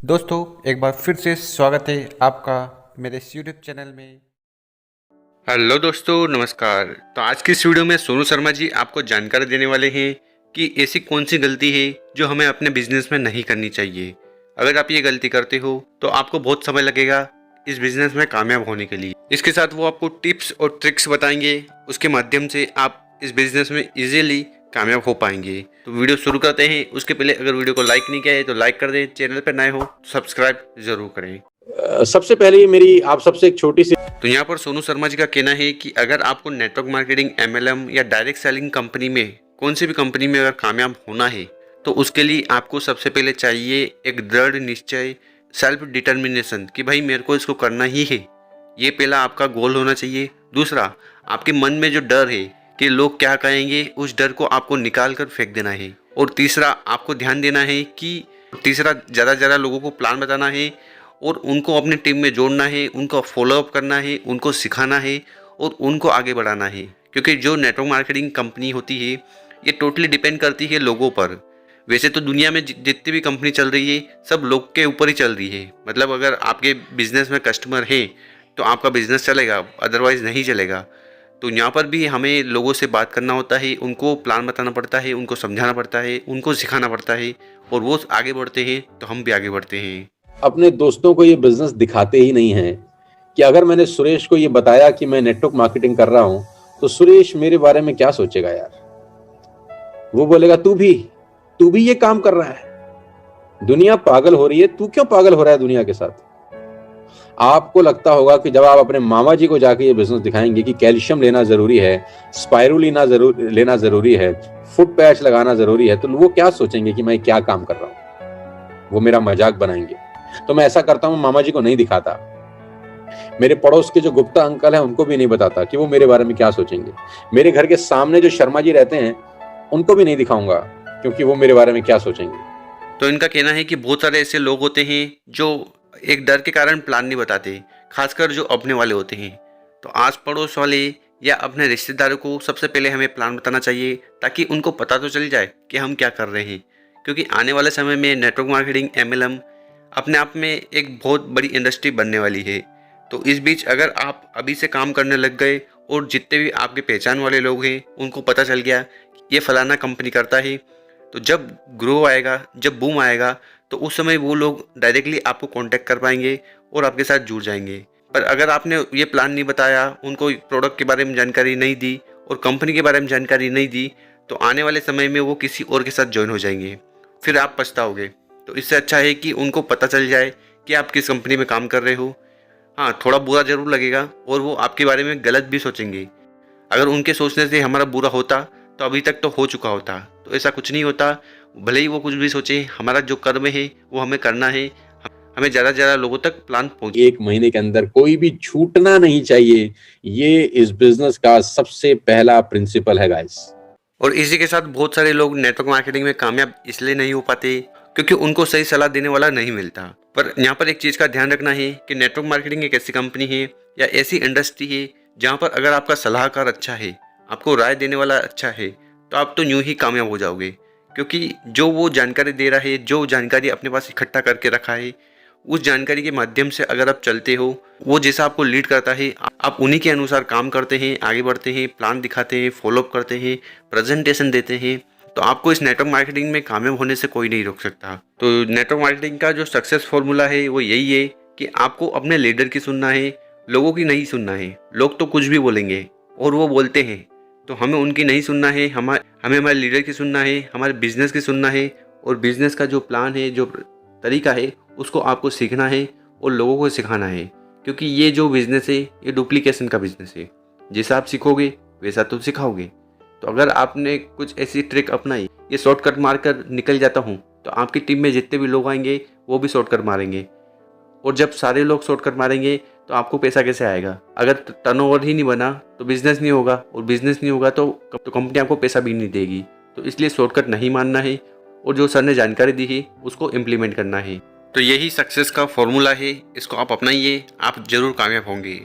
दोस्तों एक बार फिर से स्वागत है आपका मेरे इस यूट्यूब चैनल में। हेलो दोस्तों, नमस्कार। तो आज की इस वीडियो में सोनू शर्मा जी आपको जानकारी देने वाले हैं कि ऐसी कौन सी गलती है जो हमें अपने बिजनेस में नहीं करनी चाहिए। अगर आप ये गलती करते हो तो आपको बहुत समय लगेगा इस बिजनेस में कामयाब होने के लिए। इसके साथ वो आपको टिप्स और ट्रिक्स बताएंगे, उसके माध्यम से आप इस बिजनेस में इजीली कामयाब हो पाएंगे। तो वीडियो शुरू करते हैं। उसके पहले अगर वीडियो को लाइक नहीं किया है तो लाइक कर दें, चैनल पर नए हो तो सब्सक्राइब जरूर करें। सबसे पहले मेरी आप सबसे एक छोटी सी तो यहाँ पर सोनू शर्मा जी का कहना है कि अगर आपको नेटवर्क मार्केटिंग, एमएलएम या डायरेक्ट सेलिंग कंपनी में कौन सी भी कंपनी में अगर कामयाब होना है तो उसके लिए आपको सबसे पहले चाहिए एक दृढ़ निश्चय, सेल्फ डिटर्मिनेशन कि भाई मेरे को इसको करना ही है। ये पहला आपका गोल होना चाहिए। दूसरा, आपके मन में जो डर है कि लोग क्या कहेंगे, उस डर को आपको निकाल कर फेंक देना है। और तीसरा, आपको ध्यान देना है कि ज़्यादा ज़्यादा लोगों को प्लान बताना है और उनको अपनी टीम में जोड़ना है, उनको फॉलोअप करना है, उनको सिखाना है और उनको आगे बढ़ाना है। क्योंकि जो नेटवर्क मार्केटिंग कंपनी होती है ये टोटली डिपेंड करती है लोगों पर। वैसे तो दुनिया में जितनी भी कंपनी चल रही है सब लोग के ऊपर ही चल रही है। मतलब अगर आपके बिजनेस में कस्टमर है तो आपका बिजनेस चलेगा, अदरवाइज नहीं चलेगा। तो यहाँ पर भी हमें लोगों से बात करना होता है, उनको प्लान बताना पड़ता है, उनको समझाना पड़ता है, उनको सिखाना पड़ता है और वो आगे बढ़ते हैं तो हम भी आगे बढ़ते हैं। अपने दोस्तों को ये बिजनेस दिखाते ही नहीं हैं कि अगर मैंने सुरेश को ये बताया कि मैं नेटवर्क मार्केटिंग कर रहा हूं तो सुरेश मेरे बारे में क्या सोचेगा यार। वो बोलेगा तू भी ये काम कर रहा है, दुनिया पागल हो रही है, तू क्यों पागल हो रहा है दुनिया के साथ। आपको लगता होगा कि जब आप अपने मामा जी को जाके ये बिजनेस दिखाएंगे कि कैल्शियम लेना जरूरी है, स्पाइरुलिना लेना जरूरी है, फुट पैच लगाना जरूरी है, तो वो क्या सोचेंगे कि मैं क्या काम कर रहा हूं, वो मेरा मजाक बनाएंगे। तो मैं ऐसा करता हूं, मामा जी को नहीं दिखाता, मेरे पड़ोस के जो गुप्ता अंकल हैं उनको भी नहीं बताता कि वो मेरे बारे में क्या सोचेंगे। मेरे घर के सामने जो शर्मा जी रहते हैं उनको भी नहीं दिखाऊंगा क्योंकि वो मेरे बारे में क्या सोचेंगे। तो इनका कहना है कि बहुत सारे ऐसे लोग होते हैं जो एक डर के कारण प्लान नहीं बताते, खासकर जो अपने वाले होते हैं। तो आस पड़ोस वाले या अपने रिश्तेदारों को सबसे पहले हमें प्लान बताना चाहिए ताकि उनको पता तो चल जाए कि हम क्या कर रहे हैं। क्योंकि आने वाले समय में नेटवर्क मार्केटिंग, एमएलएम अपने आप में एक बहुत बड़ी इंडस्ट्री बनने वाली है। तो इस बीच अगर आप अभी से काम करने लग गए और जितने भी आपके पहचान वाले लोग हैं उनको पता चल गया ये फलाना कंपनी करता है, तो जब ग्रो आएगा, जब बूम आएगा, तो उस समय वो लोग डायरेक्टली आपको कांटेक्ट कर पाएंगे और आपके साथ जुड़ जाएंगे। पर अगर आपने ये प्लान नहीं बताया, उनको प्रोडक्ट के बारे में जानकारी नहीं दी और कंपनी के बारे में जानकारी नहीं दी, तो आने वाले समय में वो किसी और के साथ ज्वाइन हो जाएंगे, फिर आप पछताओगे। तो इससे अच्छा है कि उनको पता चल जाए कि आप किस कंपनी में काम कर रहे हो। हाँ, थोड़ा बुरा जरूर लगेगा और वो आपके बारे में गलत भी सोचेंगे। अगर उनके सोचने से हमारा बुरा होता तो अभी तक तो हो चुका होता। तो ऐसा कुछ नहीं होता। भले ही वो कुछ भी सोचे, हमारा जो कर्म है वो हमें करना है। हमें ज़्यादा से ज़्यादा लोगों तक प्लान पहुंचे। एक महीने के अंदर कोई भी छूटना नहीं चाहिए, ये इस बिजनेस का सबसे पहला प्रिंसिपल है गाइस। और इसी के साथ बहुत सारे लोग नेटवर्क मार्केटिंग में कामयाब इसलिए नहीं हो पाते क्योंकि उनको सही सलाह देने वाला नहीं मिलता। पर यहाँ पर एक चीज़ का ध्यान रखना है कि नेटवर्क मार्केटिंग एक ऐसी कंपनी है या ऐसी इंडस्ट्री है जहाँ पर अगर आपका सलाहकार अच्छा है, आपको राय देने वाला अच्छा है, तो आप तो यूं ही कामयाब हो जाओगे। क्योंकि जो वो जानकारी दे रहा है, जो जानकारी अपने पास इकट्ठा करके रखा है, उस जानकारी के माध्यम से अगर आप चलते हो, वो जैसा आपको लीड करता है, आप उन्हीं के अनुसार काम करते हैं, आगे बढ़ते हैं, प्लान दिखाते हैं, फॉलोअप करते हैं, प्रेजेंटेशन देते हैं, तो आपको इस नेटवर्क मार्केटिंग में कामयाब होने से कोई नहीं रोक सकता। तो नेटवर्क मार्केटिंग का जो सक्सेस फॉर्मूला है वो यही है कि आपको अपने लीडर की सुनना है, लोगों की नहीं सुनना है। लोग तो कुछ भी बोलेंगे और वो बोलते हैं, तो हमें उनकी नहीं सुनना है। हमें हमारे लीडर की सुनना है, हमारे बिजनेस की सुनना है और बिजनेस का जो प्लान है, जो तरीका है, उसको आपको सीखना है और लोगों को सिखाना है। क्योंकि ये जो बिज़नेस है ये डुप्लीकेशन का बिज़नेस है। जैसा आप सीखोगे वैसा तो सिखाओगे। तो अगर आपने कुछ ऐसी ट्रिक अपनाई, ये शॉर्टकट मारकर निकल जाता हूँ, तो आपकी टीम में जितने भी लोग आएंगे वो भी शॉर्टकट मारेंगे। और जब सारे लोग शॉर्टकट मारेंगे तो आपको पैसा कैसे आएगा? अगर टर्नओवर ही नहीं बना तो बिज़नेस नहीं होगा, और बिज़नेस नहीं होगा तो कंपनी आपको पैसा भी नहीं देगी। तो इसलिए शॉर्टकट नहीं मानना है और जो सर ने जानकारी दी है उसको इम्प्लीमेंट करना है। तो यही सक्सेस का फॉर्मूला है, इसको आप अपनाइए, आप जरूर कामयाब होंगे।